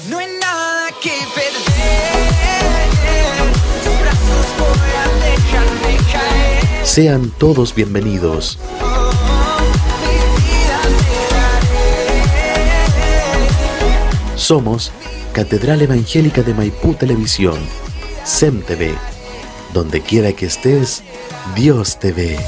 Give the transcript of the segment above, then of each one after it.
No hay nada que perder, tus brazos voy a dejarme caer. Sean todos bienvenidos. Mi vida te daré. Somos Catedral Evangélica de Maipú Televisión, SEM TV. Donde quiera que estés, Dios te ve.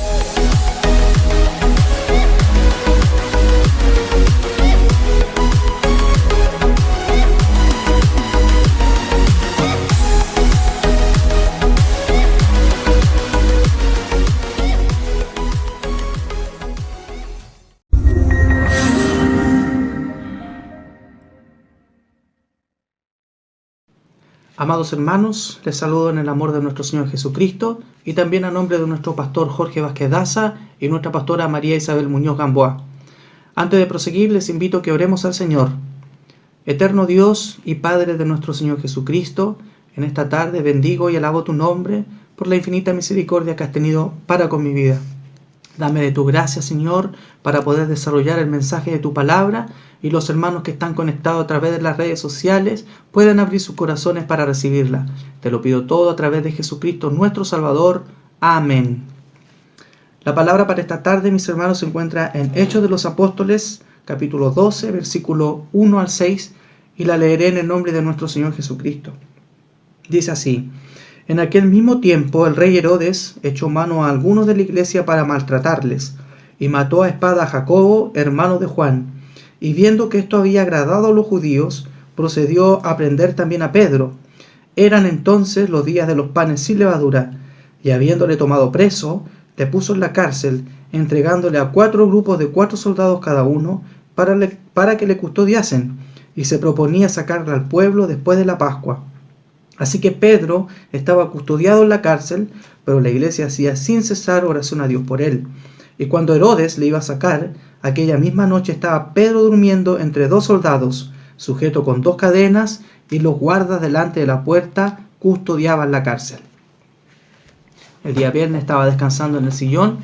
Amados hermanos, les saludo en el amor de nuestro Señor Jesucristo y también a nombre de nuestro pastor Jorge Vázquez Daza y nuestra pastora María Isabel Muñoz Gamboa. Antes de proseguir, les invito a que oremos al Señor. Eterno Dios y Padre de nuestro Señor Jesucristo, en esta tarde bendigo y alabo tu nombre por la infinita misericordia que has tenido para con mi vida. Dame de tu gracia, Señor, para poder desarrollar el mensaje de tu palabra y los hermanos que están conectados a través de las redes sociales puedan abrir sus corazones para recibirla. Te lo pido todo a través de Jesucristo, nuestro Salvador. Amén. La palabra para esta tarde, mis hermanos, se encuentra en Hechos de los Apóstoles, capítulo 12, versículo 1 al 6, y la leeré en el nombre de nuestro Señor Jesucristo. Dice así: En aquel mismo tiempo el rey Herodes echó mano a algunos de la iglesia para maltratarles, y mató a espada a Jacobo, hermano de Juan. Y viendo que esto había agradado a los judíos, procedió a prender también a Pedro. Eran entonces los días de los panes sin levadura, y habiéndole tomado preso, le puso en la cárcel, entregándole a 4 grupos de 4 soldados cada uno, para que le custodiasen, y se proponía sacarle al pueblo después de la Pascua. Así que Pedro estaba custodiado en la cárcel, pero la iglesia hacía sin cesar oración a Dios por él. Y cuando Herodes le iba a sacar, aquella misma noche estaba Pedro durmiendo entre 2 soldados, sujeto con 2 cadenas, y los guardas delante de la puerta custodiaban la cárcel. El día viernes estaba descansando en el sillón,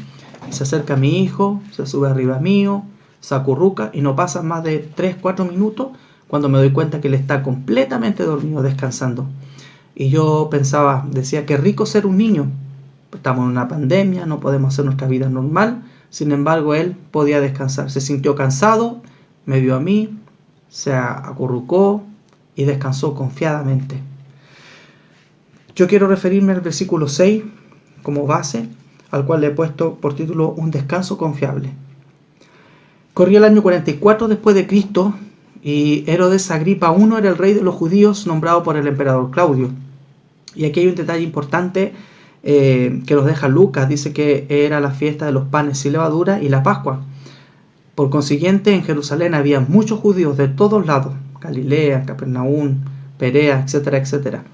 y se acerca mi hijo, se sube arriba mío, se acurruca, y no pasan más de 3-4 minutos cuando me doy cuenta que él está completamente dormido, descansando. Y yo pensaba, decía, qué rico ser un niño. Estamos en una pandemia, no podemos hacer nuestra vida normal. Sin embargo, él podía descansar. Se sintió cansado, me vio a mí, se acurrucó y descansó confiadamente. Yo quiero referirme al versículo 6 como base, al cual le he puesto por título Un descanso confiable. Corría el año 44 después de Cristo y Herodes Agripa I era el rey de los judíos nombrado por el emperador Claudio. Y aquí hay un detalle importante que nos deja Lucas. Dice que era la fiesta de los panes sin levadura y la Pascua. Por consiguiente, en Jerusalén había muchos judíos de todos lados: Galilea, Capernaum, Perea, etcétera, etcétera.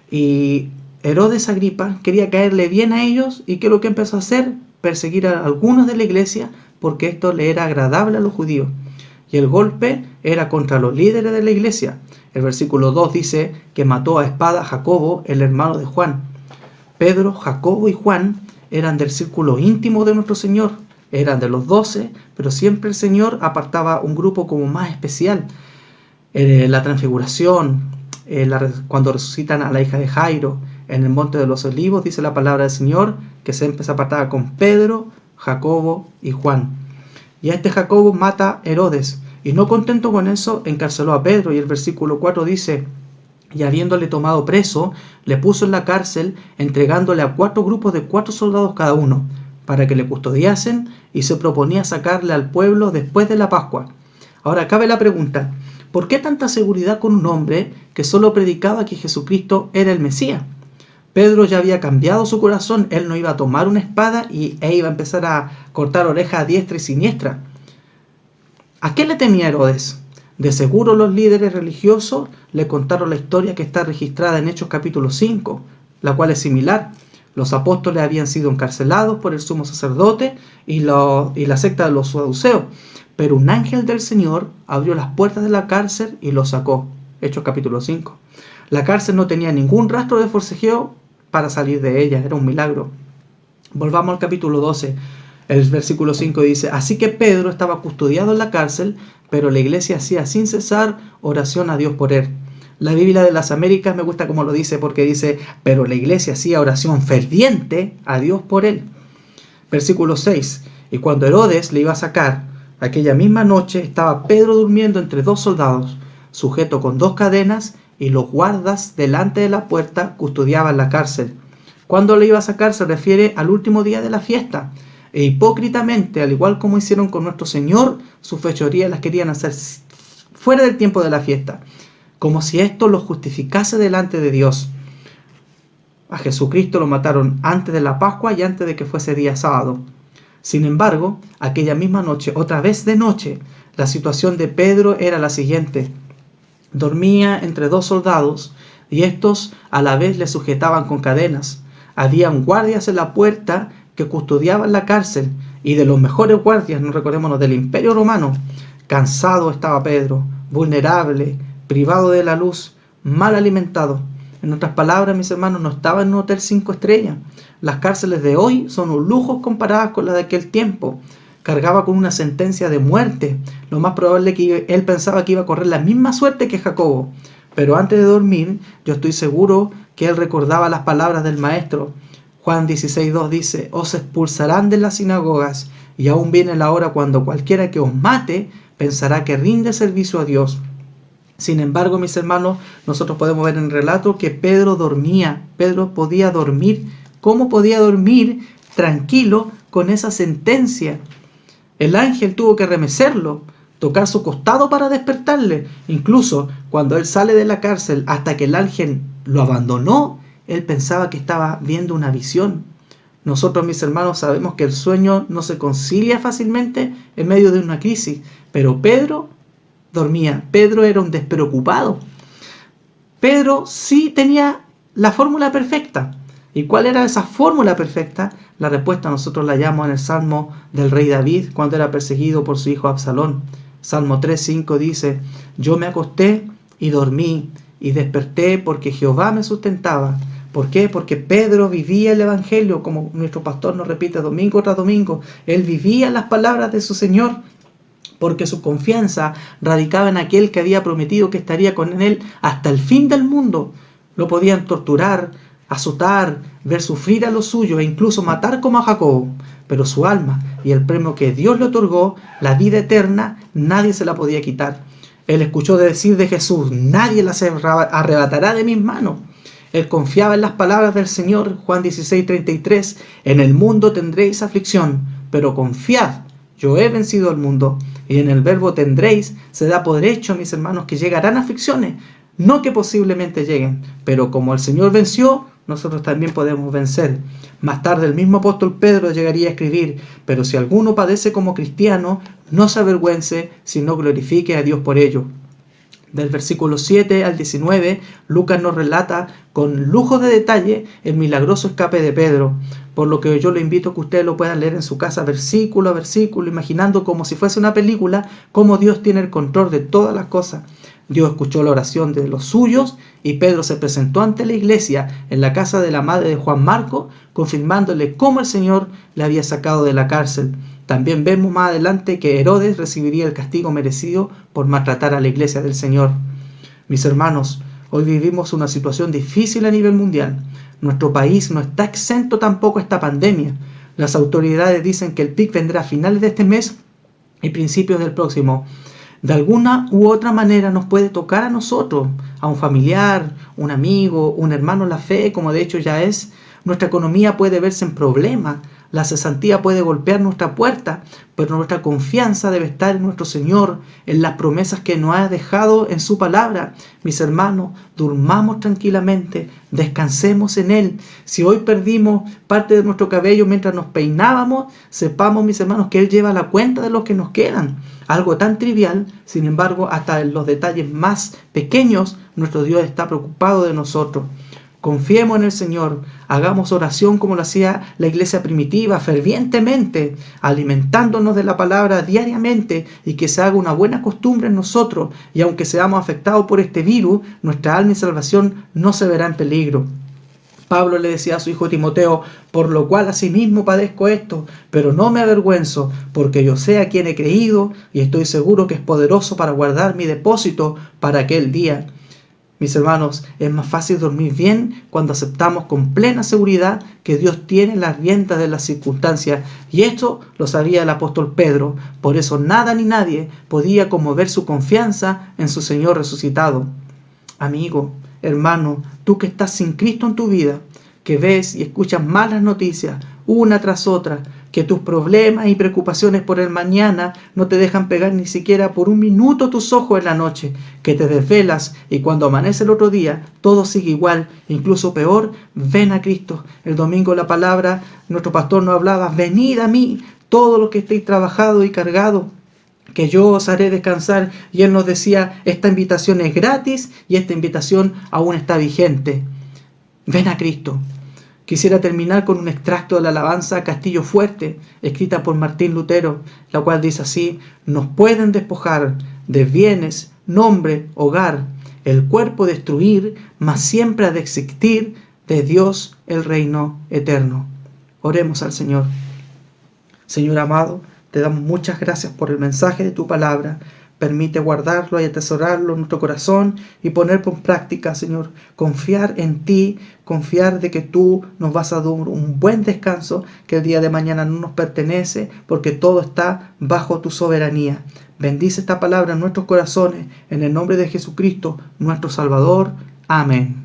Y Herodes Agripa quería caerle bien a ellos, y ¿qué es lo que empezó a hacer? Perseguir a algunos de la iglesia, porque esto le era agradable a los judíos. Y el golpe era contra los líderes de la iglesia. El versículo 2 dice que mató a espada a Jacobo, el hermano de Juan. Pedro, Jacobo y Juan eran del círculo íntimo de nuestro Señor. Eran de los 12, pero siempre el Señor apartaba un grupo como más especial. La transfiguración, cuando resucitan a la hija de Jairo, en el monte de los olivos, dice la palabra del Señor, que siempre se apartaba con Pedro, Jacobo y Juan. Y a este Jacobo mata Herodes, y no contento con eso, encarceló a Pedro, y el versículo 4 dice: y habiéndole tomado preso, le puso en la cárcel, entregándole a 4 grupos de 4 soldados cada uno, para que le custodiasen, y se proponía sacarle al pueblo después de la Pascua. Ahora cabe la pregunta: ¿por qué tanta seguridad con un hombre que solo predicaba que Jesucristo era el Mesías? Pedro ya había cambiado su corazón, él no iba a tomar una espada e iba a empezar a cortar orejas a diestra y siniestra. ¿A qué le temía Herodes? De seguro los líderes religiosos le contaron la historia que está registrada en Hechos capítulo 5, la cual es similar. Los apóstoles habían sido encarcelados por el sumo sacerdote y la secta de los saduceos, pero un ángel del Señor abrió las puertas de la cárcel y los sacó. Hechos capítulo 5. La cárcel no tenía ningún rastro de forcejeo para salir de ella, era un milagro. Volvamos al capítulo 12. El versículo 5 dice: así que Pedro estaba custodiado en la cárcel, pero la iglesia hacía sin cesar oración a Dios por él. La Biblia de las Américas me gusta como lo dice, porque dice: pero la iglesia hacía oración ferviente a Dios por él. Versículo 6. Y cuando Herodes le iba a sacar, aquella misma noche estaba Pedro durmiendo entre dos soldados, sujeto con dos cadenas, y los guardas delante de la puerta custodiaban la cárcel. Cuando le iba a sacar se refiere al último día de la fiesta. E hipócritamente, al igual como hicieron con nuestro Señor, sus fechorías las querían hacer fuera del tiempo de la fiesta, como si esto los justificase delante de Dios. A Jesucristo lo mataron antes de la Pascua y antes de que fuese día sábado. Sin embargo, aquella misma noche, otra vez de noche, la situación de Pedro era la siguiente. Dormía entre dos soldados y estos a la vez le sujetaban con cadenas. Habían guardias en la puerta que custodiaban la cárcel, y de los mejores guardias, no recordémonos, del Imperio Romano. Cansado estaba Pedro, vulnerable, privado de la luz, mal alimentado. En otras palabras, mis hermanos, no estaba en un hotel 5 estrellas. Las cárceles de hoy son un lujo comparadas con las de aquel tiempo. Cargaba con una sentencia de muerte. Lo más probable es que él pensaba que iba a correr la misma suerte que Jacobo. Pero antes de dormir, yo estoy seguro que él recordaba las palabras del Maestro. Juan 16:2 dice: os expulsarán de las sinagogas, y aún viene la hora cuando cualquiera que os mate pensará que rinde servicio a Dios. Sin embargo, mis hermanos, nosotros podemos ver en el relato que Pedro dormía. Pedro podía dormir. ¿Cómo podía dormir tranquilo con esa sentencia? El ángel tuvo que remecerlo, tocar su costado para despertarle. Incluso cuando él sale de la cárcel, hasta que el ángel lo abandonó, él pensaba que estaba viendo una visión. Nosotros, mis hermanos, sabemos que el sueño no se concilia fácilmente en medio de una crisis, pero Pedro dormía. Pedro era un despreocupado. Pedro sí tenía la fórmula perfecta. ¿Y cuál era esa fórmula perfecta? La respuesta nosotros la hallamos en el Salmo del rey David cuando era perseguido por su hijo Absalón. Salmo 3:5 dice: yo me acosté y dormí y desperté porque Jehová me sustentaba. ¿Por qué? Porque Pedro vivía el Evangelio, como nuestro pastor nos repite domingo tras domingo. Él vivía las palabras de su Señor, porque su confianza radicaba en aquel que había prometido que estaría con él hasta el fin del mundo. Lo podían torturar, azotar, ver sufrir a los suyos e incluso matar como a Jacobo. Pero su alma y el premio que Dios le otorgó, la vida eterna, nadie se la podía quitar. Él escuchó decir de Jesús: nadie la arrebatará de mis manos. Él confiaba en las palabras del Señor. Juan 16:33: en el mundo tendréis aflicción, pero confiad, yo he vencido al mundo. Y en el verbo tendréis se da por hecho, mis hermanos, que llegarán aflicciones. No que posiblemente lleguen, pero como el Señor venció, nosotros también podemos vencer. Más tarde el mismo apóstol Pedro llegaría a escribir: pero si alguno padece como cristiano, no se avergüence, sino glorifique a Dios por ello. Del versículo 7 al 19, Lucas nos relata con lujo de detalle el milagroso escape de Pedro, por lo que yo le invito a que ustedes lo puedan leer en su casa versículo a versículo, imaginando como si fuese una película, cómo Dios tiene el control de todas las cosas. Dios escuchó la oración de los suyos y Pedro se presentó ante la iglesia en la casa de la madre de Juan Marcos, confirmándole cómo el Señor le había sacado de la cárcel. También vemos más adelante que Herodes recibiría el castigo merecido por maltratar a la iglesia del Señor. Mis hermanos, hoy vivimos una situación difícil a nivel mundial. Nuestro país no está exento tampoco a esta pandemia. Las autoridades dicen que el pic vendrá a finales de este mes y principios del próximo. De alguna u otra manera nos puede tocar a nosotros, a un familiar, un amigo, un hermano en la fe, como de hecho ya es. nuestra economía puede verse en problemas, la cesantía puede golpear nuestra puerta, pero nuestra confianza debe estar en nuestro Señor, en las promesas que nos ha dejado en su palabra. Mis hermanos, durmamos tranquilamente, descansemos en Él. Si hoy perdimos parte de nuestro cabello mientras nos peinábamos, sepamos, mis hermanos, que Él lleva la cuenta de los que nos quedan. Algo tan trivial, sin embargo, hasta en los detalles más pequeños, nuestro Dios está preocupado de nosotros. Confiemos en el Señor, hagamos oración como lo hacía la iglesia primitiva, fervientemente, alimentándonos de la palabra diariamente, y que se haga una buena costumbre en nosotros, y aunque seamos afectados por este virus, nuestra alma y salvación no se verá en peligro. Pablo le decía a su hijo Timoteo: por lo cual asimismo padezco esto, pero no me avergüenzo, porque yo sé a quién he creído, y estoy seguro que es poderoso para guardar mi depósito para aquel día. Mis hermanos, es más fácil dormir bien cuando aceptamos con plena seguridad que Dios tiene las riendas de las circunstancias, y esto lo sabía el apóstol Pedro. Por eso nada ni nadie podía conmover su confianza en su Señor resucitado. Amigo, hermano, tú que estás sin Cristo en tu vida, que ves y escuchas malas noticias una tras otra, que tus problemas y preocupaciones por el mañana no te dejan pegar ni siquiera por un minuto tus ojos en la noche, que te desvelas y cuando amanece el otro día todo sigue igual, incluso peor, ven a Cristo. El domingo la palabra, nuestro pastor nos hablaba: venid a mí, todos los que estéis trabajados y cargados, que yo os haré descansar. Y Él nos decía: esta invitación es gratis y esta invitación aún está vigente. Ven a Cristo. Quisiera terminar con un extracto de la alabanza Castillo Fuerte, escrita por Martín Lutero, la cual dice así: nos pueden despojar de bienes, nombre, hogar, el cuerpo destruir, mas siempre ha de existir de Dios el reino eterno. Oremos al Señor. Señor amado, te damos muchas gracias por el mensaje de tu palabra. Permite guardarlo y atesorarlo en nuestro corazón y poner por práctica, Señor. Confiar en ti, confiar de que tú nos vas a dar un buen descanso, que el día de mañana no nos pertenece, porque todo está bajo tu soberanía. Bendice esta palabra en nuestros corazones, en el nombre de Jesucristo, nuestro Salvador. Amén.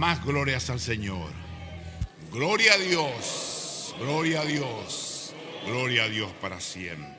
más glorias al Señor. Gloria a Dios, gloria a Dios, gloria a Dios para siempre.